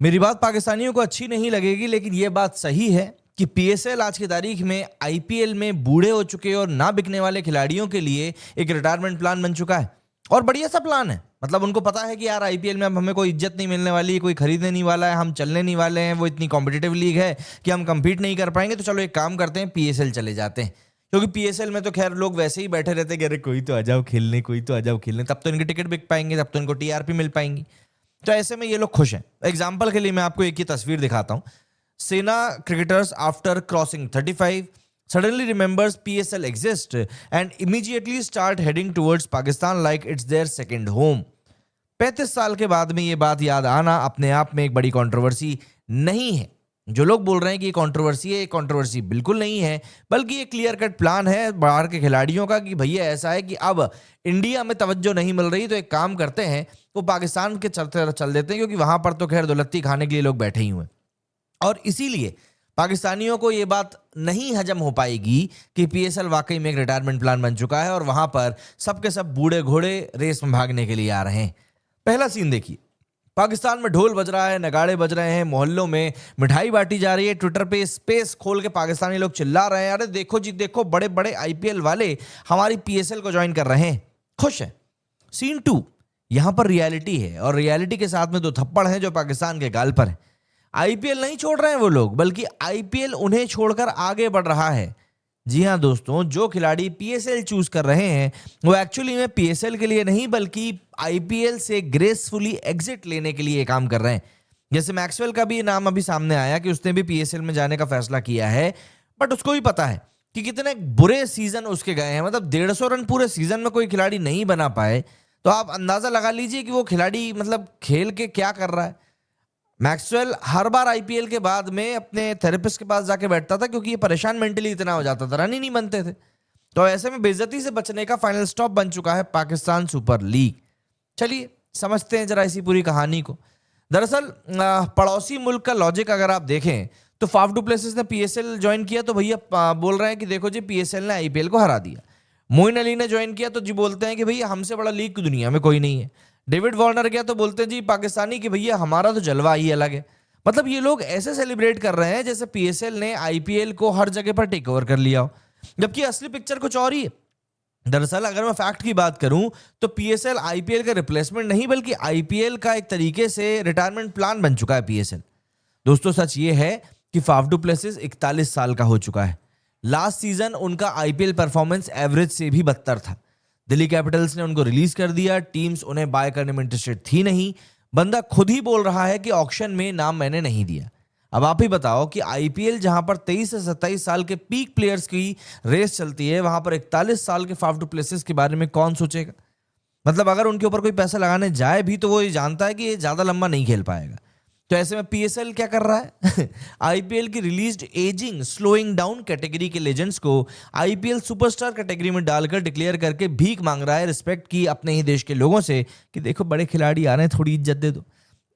मेरी बात पाकिस्तानियों को अच्छी नहीं लगेगी, लेकिन ये बात सही है कि पीएसएल आज की तारीख में आईपीएल में बूढ़े हो चुके और ना बिकने वाले खिलाड़ियों के लिए एक रिटायरमेंट प्लान बन चुका है। और बढ़िया सा प्लान है। मतलब उनको पता है कि यार आईपीएल में अब हमें कोई इज्जत नहीं मिलने वाली, कोई खरीदने नहीं वाला है, हम चलने नहीं वाले हैं, वो इतनी कॉम्पिटिटिव लीग है कि हम compete नहीं कर पाएंगे, तो चलो एक काम करते हैं, पीएसएल चले जाते हैं। क्योंकि पीएसएल में तो खैर लोग वैसे ही बैठे रहते हैं कि अरे कोई तो आ जाओ खेलने, कोई तो आ जाओ खेलने, तब तो इनके टिकट बिक पाएंगे, तब तो इनको टीआरपी मिल पाएंगी। तो ऐसे में ये लोग खुश हैं। एग्जाम्पल के लिए मैं आपको एक ही तस्वीर दिखाता हूं। सेना cricketers after crossing 35 suddenly remembers PSL exists and immediately start heading towards Pakistan like it's their second home। 35 साल के बाद में ये बात याद आना अपने आप में एक बड़ी कंट्रोवर्सी नहीं है। जो लोग बोल रहे हैं कि ये कंट्रोवर्सी है, ये कंट्रोवर्सी बिल्कुल नहीं है, बल्कि ये क्लियर कट प्लान है बाहर के खिलाड़ियों का कि भैया ऐसा है कि अब इंडिया में तवज्जो नहीं मिल रही, तो एक काम करते हैं, वो पाकिस्तान के चलते चल देते हैं, क्योंकि वहां पर तो खैर दौलत्ती खाने के लिए लोग बैठे ही हुए। और इसीलिए पाकिस्तानियों को ये बात नहीं हजम हो पाएगी कि पीएसएल वाकई में एक रिटायरमेंट प्लान बन चुका है और वहां पर सबके सब बूढ़े घोड़े रेस में भागने के लिए आ रहे हैं। पहला सीन देखिए, पाकिस्तान में ढोल बज रहा है, नगाड़े बज रहे हैं, मोहल्लों में मिठाई बांटी जा रही है, ट्विटर पे स्पेस खोल के पाकिस्तानी लोग चिल्ला रहे हैं, अरे देखो जी देखो, बड़े बड़े आईपीएल वाले हमारी पीएसएल को ज्वाइन कर रहे हैं, खुश हैं। सीन 2, यहां पर रियलिटी है और रियलिटी के साथ में दो थप्पड़ हैं जो पाकिस्तान के गाल पर है। आईपीएल नहीं छोड़ रहे हैं वो लोग, बल्कि आईपीएल उन्हें छोड़कर आगे बढ़ रहा है। जी हां दोस्तों, जो खिलाड़ी पीएसएल चूज कर रहे हैं वो एक्चुअली में पीएसएल के लिए नहीं, बल्कि आईपीएल से ग्रेसफुली एग्जिट लेने के लिए काम कर रहे हैं। जैसे मैक्सवेल का भी नाम अभी सामने आया कि उसने भी पीएसएल में जाने का फैसला किया है, बट उसको भी पता है कि कितने बुरे सीजन उसके गए हैं। मतलब 150 रन पूरे सीजन में कोई खिलाड़ी नहीं बना पाए, तो आप अंदाजा लगा लीजिए कि वो खिलाड़ी मतलब खेल के क्या कर रहा है। मैक्सवेल हर बार आईपीएल के बाद में अपने थेरेपिस्ट के पास जाके बैठता था, क्योंकि ये परेशान मेंटली इतना हो जाता था, रन ही नहीं बनते थे। तो ऐसे में बेइज्जती से बचने का फाइनल स्टॉप बन चुका है पाकिस्तान सुपर लीग। चलिए समझते हैं जरा इसी पूरी कहानी को। दरअसल पड़ोसी मुल्क का लॉजिक अगर आप देखें तो फाफ डू प्लेसिस ने पीएसएल ज्वाइन किया तो भैया बोल रहे हैं कि देखो जी पीएसएल ने आईपीएल को हरा दिया। मोइन अली ने ज्वाइन किया तो जी बोलते हैं कि भैया हमसे बड़ा लीग की दुनिया में कोई नहीं है। डेविड वार्नर गया तो बोलते हैं जी पाकिस्तानी कि भैया हमारा तो जलवा ही अलग है। मतलब ये लोग ऐसे सेलिब्रेट कर रहे हैं जैसे पीएसएल ने आईपीएल को हर जगह पर टेक ओवर कर लिया हो, जबकि असली पिक्चर कुछ और ही है। दरअसल अगर मैं फैक्ट की बात करूं तो पीएसएल आईपीएल का रिप्लेसमेंट नहीं, बल्कि आईपीएल का एक तरीके से रिटायरमेंट प्लान बन चुका है पीएसएल। दोस्तों सच ये है कि फाफ डू प्लेसिस 41 साल का हो चुका है। लास्ट सीजन उनका आईपीएल परफॉर्मेंस एवरेज से भी बदतर था। दिल्ली कैपिटल्स ने उनको रिलीज कर दिया, टीम्स उन्हें बाय करने में इंटरेस्टेड थी नहीं। बंदा खुद ही बोल रहा है कि ऑक्शन में नाम मैंने नहीं दिया। अब आप ही बताओ कि आईपीएल जहां पर 23 से 27 साल के पीक प्लेयर्स की रेस चलती है, वहां पर 41 साल के फाफ डू प्लेसिस के बारे में कौन सोचेगा। मतलब अगर उनके ऊपर कोई पैसा लगाने जाए भी तो वो ये जानता है कि ये ज्यादा लंबा नहीं खेल पाएगा। तो ऐसे में पीएसएल क्या कर रहा है आईपीएल की released ageing slowing down category के लेजेंड्स को आईपीएल सुपरस्टार कैटेगरी में डालकर डिक्लेयर करके भीख मांग रहा है रिस्पेक्ट की अपने ही देश के लोगों से कि देखो बड़े खिलाड़ी आ रहे हैं, थोड़ी इज्जत दे दो।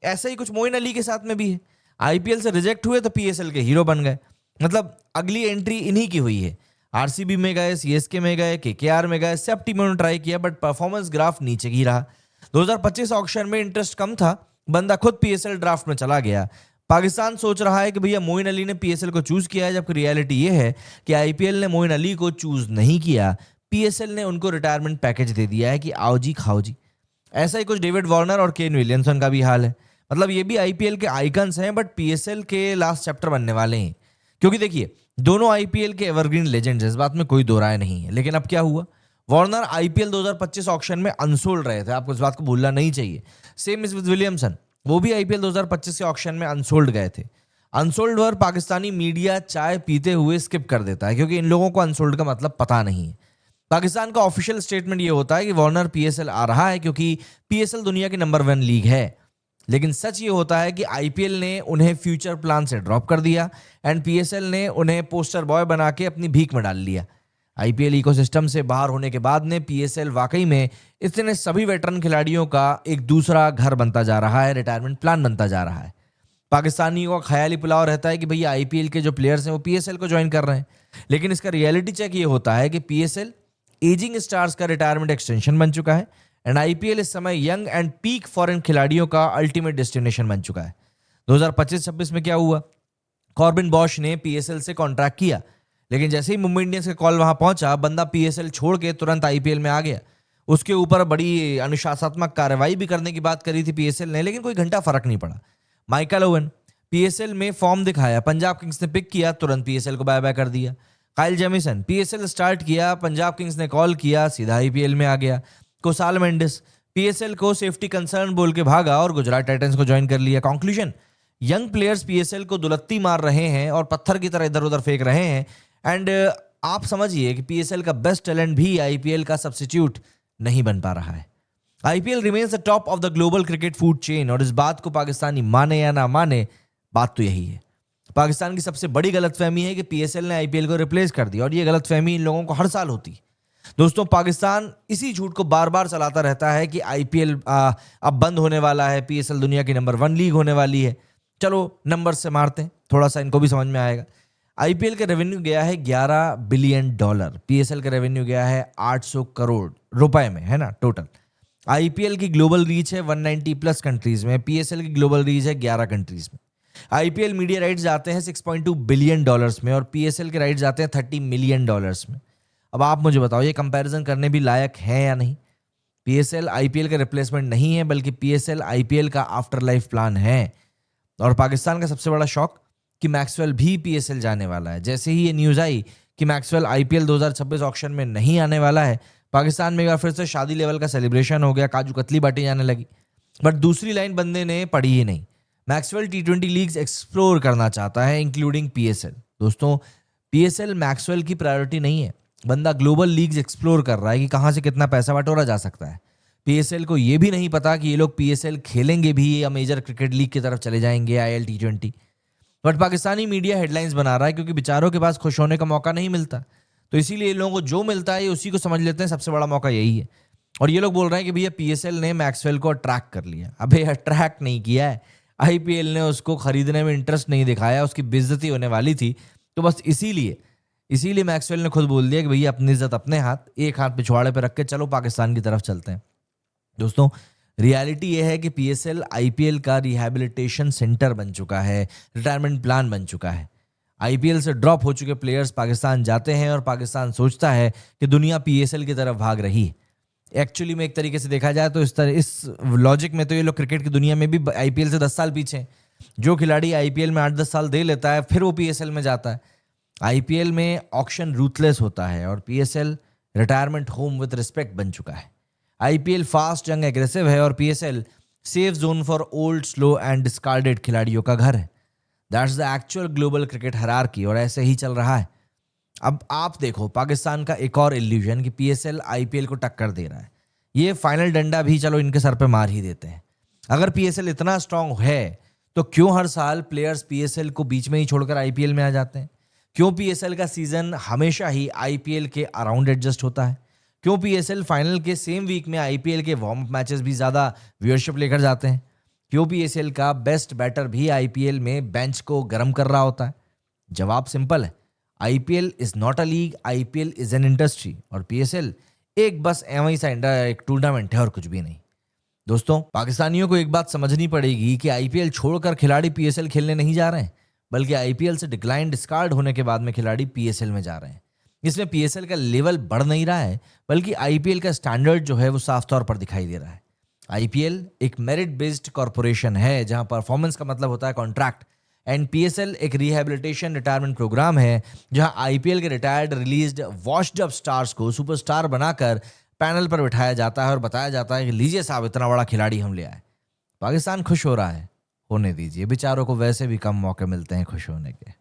ऐसा ही कुछ मोइन अली के साथ में भी है। आईपीएल से रिजेक्ट हुए तो पीएसएल के हीरो बन गए। मतलब अगली एंट्री इन्हीं की हुई है। आरसीबी में गए, सीएसके में गए, केकेआर में गए, सब टीमों ने ट्राई किया, बट परफॉर्मेंस ग्राफ नीचे ही रहा। 2025 ऑक्शन में इंटरेस्ट कम था, बंदा खुद पीएसएल ड्राफ्ट में चला गया। पाकिस्तान सोच रहा है कि भैया मोइन अली ने पीएसएल को चूज किया है, जबकि रियलिटी ये है कि आईपीएल ने मोइन अली को चूज नहीं किया। पीएसएल ने उनको रिटायरमेंट पैकेज दे दिया है कि आओ जी खाओ जी। ऐसा ही कुछ डेविड वार्नर और केन विलियमसन का भी हाल है। मतलब ये भी आईपीएल के आइकन्स हैं, बट पीएसएल के लास्ट चैप्टर बनने वाले हैं। क्योंकि देखिए दोनों आईपीएल के एवरग्रीन लेजेंड्स, इस बात में कोई दो राय नहीं है। लेकिन अब क्या हुआ, वार्नर आईपीएल 2025 ऑक्शन में अनसोल्ड रहे थे, आपको इस बात को भूलना नहीं चाहिए। सेम इज विद विलियमसन, वो भी आईपीएल 2025 के ऑक्शन में अनसोल्ड गए थे। अनसोल्ड वर पाकिस्तानी मीडिया चाय पीते हुए स्किप कर देता है, क्योंकि इन लोगों को अनसोल्ड का मतलब पता नहीं है। पाकिस्तान का ऑफिशियल स्टेटमेंट ये होता है कि वार्नर पीएसएल आ रहा है क्योंकि पीएसएल दुनिया की नंबर 1 लीग है। लेकिन सच ये होता है कि आईपीएल ने उन्हें फ्यूचर प्लान से ड्रॉप कर दिया एंड पीएसएल ने उन्हें पोस्टर बॉय बना के अपनी भीख में डाल लिया। आईपीएल इकोसिस्टम से बाहर होने के बाद में पीएसएल वाकई में इतने सभी वेटरन खिलाड़ियों का एक दूसरा घर बनता जा रहा है, रिटायरमेंट प्लान बनता जा रहा है। पाकिस्तानियों का ख्याली पुलाव रहता है कि भैया आईपीएल के जो प्लेयर्स हैं वो पीएसएल को ज्वाइन कर रहे हैं, लेकिन इसका रियलिटी चेक ये होता है कि पीएसएल एजिंग स्टार्स का रिटायरमेंट एक्सटेंशन बन चुका है एंड आईपीएल इस समय यंग एंड पीक फॉरेन खिलाड़ियों का अल्टीमेट डेस्टिनेशन बन चुका है। 2025-26 में क्या हुआ, कॉर्बिन बॉश ने पीएसएल से कॉन्ट्रैक्ट किया, लेकिन जैसे ही मुंबई इंडियंस का कॉल वहां पहुंचा, बंदा पीएसएल छोड़ के तुरंत आईपीएल में आ गया। उसके ऊपर बड़ी अनुशासनात्मक कार्रवाई भी करने की बात करी थी पीएसएल ने, लेकिन कोई घंटा फर्क नहीं पड़ा। माइकल ओवन पीएसएल में फॉर्म दिखाया, पंजाब किंग्स ने पिक किया, तुरंत पीएसएल को बाय बाय कर दिया। काइल जेमिसन पीएसएल स्टार्ट किया, पंजाब किंग्स ने कॉल किया, सीधा आईपीएल में आ गया। कोसाल मेंडिस पीएसएल को सेफ्टी कंसर्न बोल के भागा और गुजरात टाइटंस को ज्वाइन कर लिया। कंक्लूजन, यंग प्लेयर्स पीएसएल को दुलत्ती मार रहे हैं और पत्थर की तरह इधर उधर फेंक रहे हैं। एंड आप समझिए कि पीएसएल का बेस्ट टैलेंट भी आईपीएल का सब्स्टिट्यूट नहीं बन पा रहा है। IPL remains the top of the global cricket food chain, और इस बात को पाकिस्तानी माने या ना माने, बात तो यही है। पाकिस्तान की सबसे बड़ी गलतफहमी है कि पीएसएल ने आईपीएल को रिप्लेस कर दिया, और ये गलतफहमी इन लोगों को हर साल होती है। दोस्तों, पाकिस्तान इसी झूठ को बार बार चलाता रहता है कि आईपीएल अब बंद होने वाला है, पीएसएल दुनिया की नंबर 1 लीग होने वाली है। चलो नंबर से मारते हैं, थोड़ा सा इनको भी समझ में आएगा। आईपीएल का रेवेन्यू गया है $11 बिलियन, पीएसएल का रेवेन्यू गया है 800 करोड़ रुपए में, है ना टोटल। आईपीएल की ग्लोबल रीच है 190 प्लस कंट्रीज में, पीएसएल की ग्लोबल रीच है 11 कंट्रीज में। आईपीएल मीडिया राइट्स जाते हैं $6.2 बिलियन में, और पीएसएल के राइट्स जाते हैं $30 मिलियन में। अब आप मुझे बताओ, ये कंपैरिजन करने भी लायक है या नहीं? पीएसएल आईपीएल का रिप्लेसमेंट नहीं है, बल्कि पीएसएल आईपीएल का आफ्टर लाइफ प्लान है। और पाकिस्तान का सबसे बड़ा शौक कि मैक्सवेल भी पीएसएल जाने वाला है। जैसे ही ये न्यूज़ आई कि मैक्सवेल आईपीएल 2026 ऑक्शन में नहीं आने वाला है, पाकिस्तान में एक बार फिर से शादी लेवल का सेलिब्रेशन हो गया, काजू कतली बांटी जाने लगी। बट दूसरी लाइन बंदे ने पढ़ी ही नहीं। मैक्सवेल T20 लीग्स एक्सप्लोर करना चाहता है, इंक्लूडिंग पीएसएल। दोस्तों, पीएसएल मैक्सवेल की प्रायोरिटी नहीं है। बंदा ग्लोबल लीग्स एक्सप्लोर कर रहा है कि कहाँ से कितना पैसा बटोरा जा सकता है। पीएसएल को ये भी नहीं पता कि ये लोग पीएसएल खेलेंगे भी या मेजर क्रिकेट लीग की तरफ चले जाएंगे, IL T20। But Pakistani media headlines बना रहा है, क्योंकि बेचारों के पास खुश होने का मौका नहीं मिलता, तो इसीलिए इन लोगों को जो मिलता है ये उसी को समझ लेते हैं सबसे बड़ा मौका यही है। और ये लोग बोल रहे हैं कि भैया पीएसएल ने मैक्सवेल को अट्रैक्ट कर लिया। अबे अट्रैक्ट नहीं किया है, आईपीएल ने उसको खरीदने में इंटरेस्ट नहीं दिखाया, उसकी बेइज्जती होने वाली थी, तो बस इसीलिए मैक्सवेल ने खुद बोल दिया कि भैया अपनी इज्जत अपने हाथ, एक हाथ पिछवाड़े पे रख के चलो पाकिस्तान की तरफ चलते हैं। दोस्तों, रियलिटी ये है कि पीएसएल आईपीएल का रिहैबिलिटेशन सेंटर बन चुका है, रिटायरमेंट प्लान बन चुका है। आईपीएल से ड्रॉप हो चुके प्लेयर्स पाकिस्तान जाते हैं, और पाकिस्तान सोचता है कि दुनिया पीएसएल की तरफ भाग रही है। एक्चुअली में एक तरीके से देखा जाए तो इस लॉजिक में तो ये लोग क्रिकेट की दुनिया में भी आईपीएल से 10 साल पीछे हैं। जो खिलाड़ी आईपीएल में 8-10 साल दे लेता है, फिर वो पीएसएल में जाता है। आईपीएल में ऑक्शन रूथलेस होता है, और PSL retirement home with respect बन चुका है। आईपीएल फास्ट यंग एग्रेसिव है, और PSL safe zone for old slow and discarded खिलाड़ियों का घर है। That's the actual global cricket hierarchy, और ऐसे ही चल रहा है। अब आप देखो पाकिस्तान का एक और इल्यूजन कि पीएसएल आईपीएल को टक्कर दे रहा है। ये फाइनल डंडा भी चलो इनके सर पे मार ही देते हैं। अगर पीएसएल इतना स्ट्रांग है तो क्यों हर साल प्लेयर्स पीएसएल को बीच में ही छोड़कर आईपीएल में आ जाते हैं? क्यों पीएसएल का सीजन हमेशा ही आईपीएल के अराउंड एडजस्ट होता है? क्यों पीएसएल फाइनल के सेम वीक में आईपीएल के वार्म अप मैचेस भी ज़्यादा व्यूअरशिप लेकर जाते हैं? क्यों पीएसएल का बेस्ट बैटर भी आईपीएल में बेंच को गर्म कर रहा होता है? जवाब सिंपल है, IPL is not a league, IPL is an industry, और पीएसएल एक बस एवं सा एक टूर्नामेंट है और कुछ भी नहीं। दोस्तों, पाकिस्तानियों को एक बात समझनी पड़ेगी कि आईपीएल छोड़कर खिलाड़ी पीएसएल खेलने नहीं जा रहे हैं, बल्कि आईपीएल से डिक्लाइन डिस्कार्ड होने के बाद में खिलाड़ी पीएसएल में जा रहे हैं। इसमें पीएसएल का लेवल बढ़ नहीं रहा है, बल्कि आईपीएल का स्टैंडर्ड जो है वो साफ तौर पर दिखाई दे रहा है। आईपीएल एक मेरिट बेस्ड कॉर्पोरेशन है, जहां परफॉर्मेंस का मतलब होता है कॉन्ट्रैक्ट, एंड पीएसएल एक रिहैबिलिटेशन रिटायरमेंट प्रोग्राम है, जहां आईपीएल के retired released washed up stars को सुपरस्टार बनाकर पैनल पर बिठाया जाता है और बताया जाता है कि लीजिए साहब, इतना बड़ा खिलाड़ी हम ले आए। पाकिस्तान खुश हो रहा है, होने दीजिए, बेचारों को वैसे भी कम मौके मिलते हैं खुश होने के।